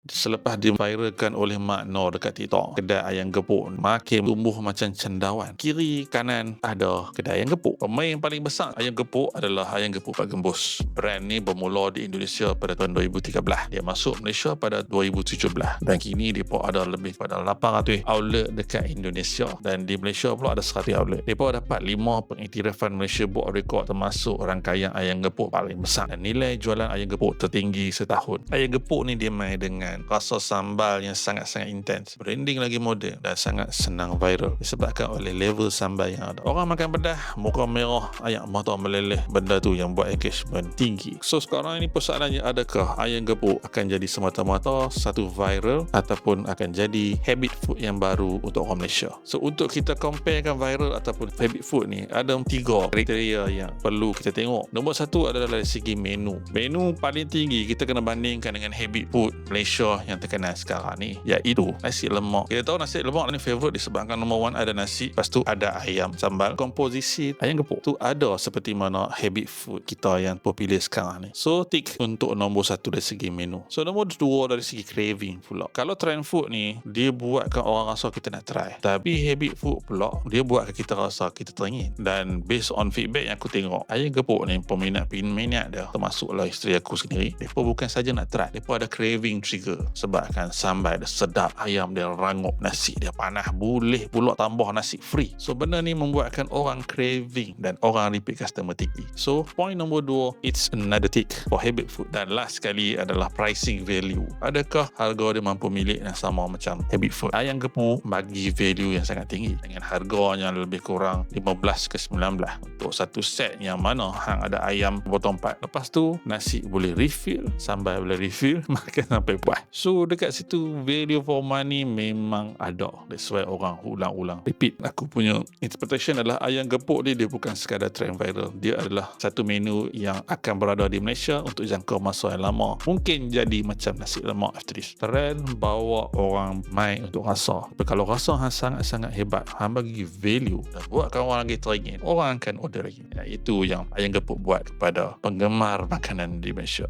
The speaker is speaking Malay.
Selepas diviralkan oleh Mak Nor dekat TikTok, kedai ayam gepuk makin tumbuh macam cendawan. Kiri kanan ada kedai ayam gepuk. Pemain paling besar ayam gepuk adalah Ayam Gepuk Pak Gembus. Brand ni bermula di Indonesia pada tahun 2013. Dia masuk Malaysia pada 2017 dan kini dia ada lebih pada 800 outlet dekat Indonesia, dan di Malaysia pula ada 100 outlet. Dia dapat 5 pengiktirafan Malaysia Book of Record termasuk rangkaian ayam gepuk paling besar, dan nilai jualan ayam gepuk tertinggi setahun. Ayam gepuk ni dia main dengan rasa sambal yang sangat-sangat intens, branding lagi moden dan sangat senang viral disebabkan oleh level sambal yang ada. Orang makan pedas, muka merah, ayak mata meleleh, benda tu yang buat engagement tinggi. So sekarang ini persoalannya, adakah ayam gepuk akan jadi semata-mata satu viral ataupun akan jadi habit food yang baru untuk orang Malaysia? So untuk kita comparekan viral ataupun habit food ni, ada 3 kriteria yang perlu kita tengok. Nombor 1 adalah dari segi menu. Menu paling tinggi kita kena bandingkan dengan habit food Malaysia yang terkenal sekarang ni, iaitu nasi lemak. Kita tahu nasi lemak ni favourite disebabkan nombor 1 ada nasi, lepas tu ada ayam sambal. Komposisi ayam gepuk tu ada seperti mana habit food kita yang popular sekarang ni. So tick untuk nombor 1 dari segi menu. So nombor 2 dari segi craving pula. Kalau trend food ni dia buatkan orang rasa kita nak try, tapi habit food pula dia buatkan kita rasa kita teringin. Dan based on feedback yang aku tengok, ayam gepuk ni peminat dia, termasuklah isteri aku sendiri, mereka bukan saja nak try, mereka ada craving trigger sebabkan sambal dia sedap, ayam dia rangup, nasi dia panas, boleh pula tambah nasi free. So benda ni membuatkan orang craving dan orang repeat customer tinggi. So point nombor 2, it's another tick for habit food. Dan last sekali adalah pricing value. Adakah harga dia mampu milik yang sama macam habit food? Ayam gepuk bagi value yang sangat tinggi dengan harganya lebih kurang 15 ke 19 untuk satu set yang mana hang ada ayam potong 4. Lepas tu nasi boleh refill, sambal boleh refill, makan sampai puas. So dekat situ value for money memang ada. That's why orang ulang-ulang repeat. Aku punya interpretation adalah ayam gepuk dia bukan sekadar trend viral. Dia adalah satu menu yang akan berada di Malaysia untuk jangka masa yang lama. Mungkin jadi macam nasi lemak after this. Trend bawa orang main untuk rasa. Tapi kalau rasa hang sangat-sangat hebat, hang bagi value dan buatkan orang lagi teringin, orang akan order lagi. Itu yang ayam gepuk buat kepada penggemar makanan di Malaysia.